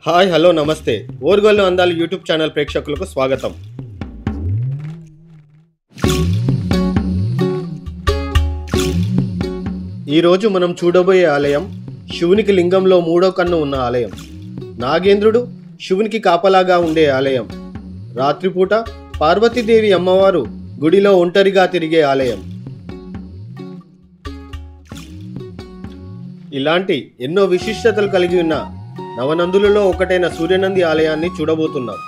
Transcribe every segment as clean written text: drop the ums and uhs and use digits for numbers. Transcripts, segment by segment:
Hi hello నమస్తే ఓర్గోలు అందాలు YouTube channel ప్రేక్షకులకు స్వాగతం. ఈరోజు మనం చూడబోయే ఆలయం శివునికి లింగంలో మూడో కన్ను ఉన్న ఆలయం. నాగేంద్రుడు శివునికి కాపలాగా ఉండే ఆలయం. రాత్రిపూట పార్వతీదేవి అమ్మవారు గుడిలో ఒంటరిగా తిరిగే ఆలయం. ఇలాంటి ఎన్నో విశిష్టతలు కలిగి ఉన్న నవనందులలో ఒకటైన సూర్యనంది ఆలయాన్ని చూడబోతున్నాం.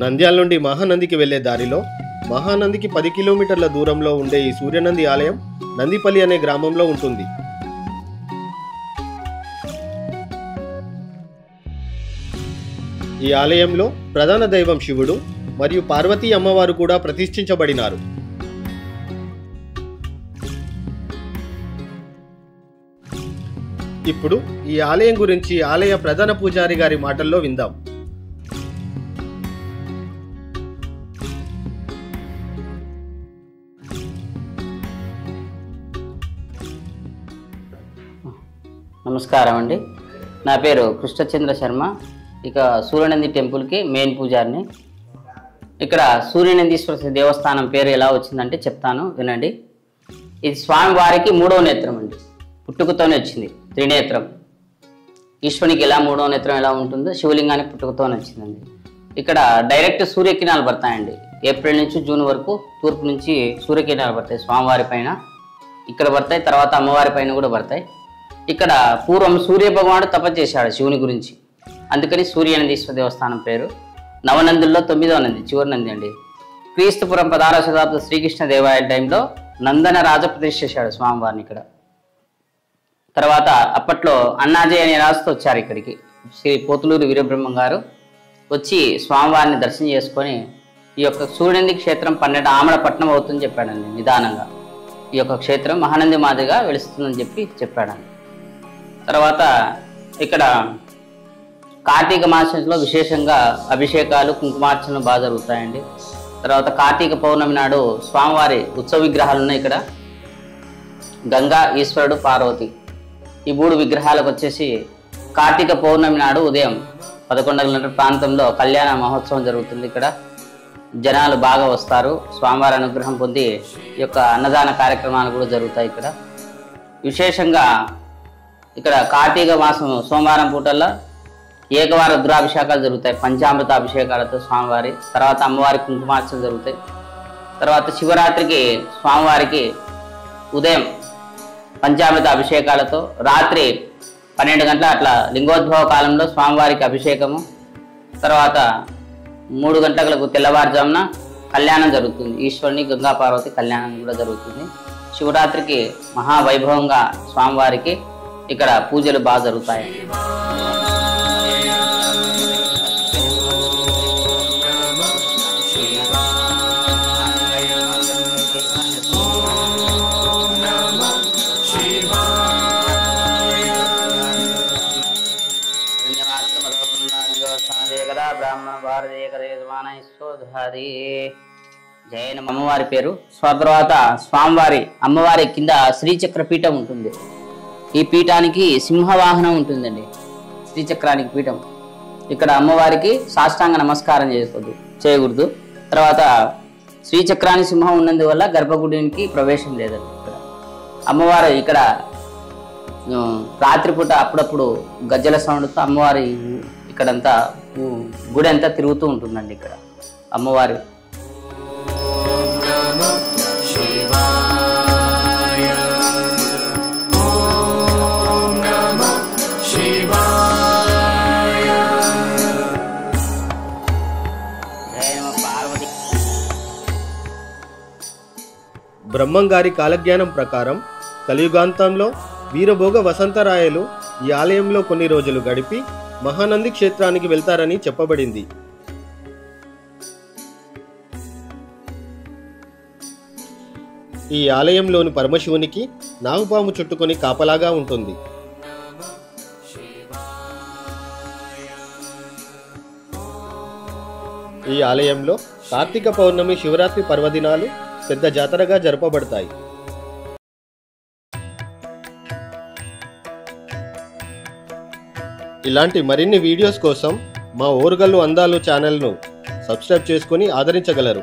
నంద్యాల నుండి మహానందికి వెళ్లే దారిలో మహానందికి 10 కిలోమీటర్ల దూరంలో ఉండే ఈ సూర్యనంది ఆలయం నందిపల్లి అనే గ్రామంలో ఉంటుంది. ఈ ఆలయంలో ప్రధాన దైవం శివుడు మరియు పార్వతీ అమ్మవారు కూడా ప్రతిష్ఠించబడినారు. ఇప్పుడు ఈ ఆలయం గురించి ఆలయ ప్రధాన పూజారి గారి మాటల్లో విందాం. నమస్కారం అండి. నా పేరు కృష్ణచంద్ర శర్మ. ఇక సూర్యనంది టెంపుల్కి మెయిన్ పూజారిని. ఇక్కడ సూర్యనందీశ్వర దేవస్థానం పేరు ఎలా వచ్చిందంటే చెప్తాను, వినండి. ఇది స్వామివారికి 3వ నేత్రం అండి. పుట్టుకతోనే వచ్చింది త్రినేత్రం. ఈశ్వరునికి ఎలా 3వ నేత్రం ఎలా ఉంటుందో శివలింగానికి పుట్టుకతోనే వచ్చిందండి. ఇక్కడ డైరెక్ట్ సూర్యకిరణాలు పడతాయండి. ఏప్రిల్ నుంచి జూన్ వరకు తూర్పు నుంచి సూర్యకిరణాలు పడతాయి. స్వామివారి పైన ఇక్కడ పడతాయి, తర్వాత అమ్మవారి పైన కూడా పడతాయి. ఇక్కడ పూర్వం సూర్య భగవానుడు తపస్సు చేశాడు శివుని గురించి, అందుకని సూర్యనందీశ్వర దేవస్థానం పేరు. నవనందుల్లో 9వ నంది, చివరి నంది అండి. క్రీస్తుపురం 16వ శతాబ్దం శ్రీకృష్ణ దేవాలయ టైంలో నందన రాజ ప్రతిష్ఠ చేశాడు స్వామివారిని ఇక్కడ. తర్వాత అప్పట్లో అన్నాజీ అనే రాజుతో వచ్చారు ఇక్కడికి. శ్రీ పోతులూరు వీరబ్రహ్మం గారు వచ్చి స్వామివారిని దర్శనం చేసుకొని ఈ యొక్క సూర్యనంది క్షేత్రం 12 ఆమడ పట్టణం అవుతుందని చెప్పాడండి. నిదానంగా ఈ యొక్క క్షేత్రం మహానంది మాదిరిగా వెలుస్తుందని చెప్పాడండి. తర్వాత ఇక్కడ కార్తీక మాసంలో విశేషంగా అభిషేకాలు కుంకుమార్చనలు బాగా జరుగుతాయండి. తర్వాత కార్తీక పౌర్ణమి నాడు స్వామివారి ఉత్సవ విగ్రహాలు ఉన్నాయి ఇక్కడ. గంగా, ఈశ్వరుడు, పార్వతి ఈ 3 విగ్రహాలకు వచ్చేసి కార్తీక పౌర్ణమి నాడు ఉదయం 11 గంటల ప్రాంతంలో కళ్యాణ మహోత్సవం జరుగుతుంది. ఇక్కడ జనాలు బాగా వస్తారు, స్వామివారి అనుగ్రహం పొంది ఈ యొక్క అన్నదాన కార్యక్రమాలు కూడా జరుగుతాయి ఇక్కడ. విశేషంగా ఇక్కడ కార్తీక మాసం సోమవారం పూటల్లో ఏకవార రుద్రాభిషేకాలు జరుగుతాయి, పంచామృత అభిషేకాలతో స్వామివారి. తర్వాత అమ్మవారి కుంకుమార్చనలు జరుగుతాయి. తర్వాత శివరాత్రికి స్వామివారికి ఉదయం పంచామృత అభిషేకాలతో, రాత్రి 12 గంటల అట్లా లింగోద్భవ కాలంలో స్వామివారికి అభిషేకము. తర్వాత 3 గంటలకు తెల్లవారుజామున కళ్యాణం జరుగుతుంది. ఈశ్వరుని గంగా పార్వతి కళ్యాణం కూడా జరుగుతుంది. శివరాత్రికి మహావైభవంగా స్వామివారికి ఇక్కడ పూజలు బాగా జరుగుతాయి. జైన అమ్మవారి పేరు. తర్వాత స్వామివారి అమ్మవారి కింద శ్రీచక్ర పీఠం ఉంటుంది. ఈ పీఠానికి సింహవాహనం ఉంటుందండి, శ్రీచక్రానికి పీఠం. ఇక్కడ అమ్మవారికి సాష్టాంగ నమస్కారం చేయకూడదు. తర్వాత శ్రీచక్రానికి సింహం ఉన్నందువల్ల గర్భగుడికి ప్రవేశం లేదండి. ఇక్కడ అమ్మవారు ఇక్కడ రాత్రిపూట అప్పుడప్పుడు గజ్జల సౌండ్తో అమ్మవారి ఇక్కడంతా గుడి అంతా తిరుగుతూ ఉంటుందండి. ఇక్కడ అమ్మవారి బ్రహ్మంగారి కాలజ్ఞానం ప్రకారం కలియుగాంతంలో వీరభోగ వసంతరాయలు ఈ ఆలయంలో కొన్ని రోజులు గడిపి మహానంది క్షేత్రానికి వెళ్తారని చెప్పబడింది. ఈ ఆలయంలోని పరమశివునికి నాగుపాము చుట్టుకొని కాపలాగా ఉంటుంది. ఈ ఆలయంలో కార్తీక పౌర్ణమి, శివరాత్రి పర్వదినాలు పెద్ద జాతరగా జరపబడతాయి. ఇలాంటి మరిన్ని వీడియోస్ కోసం మా ఓరుగల్లు అందాలు ఛానల్ను సబ్స్క్రైబ్ చేసుకొని ఆదరించగలరు.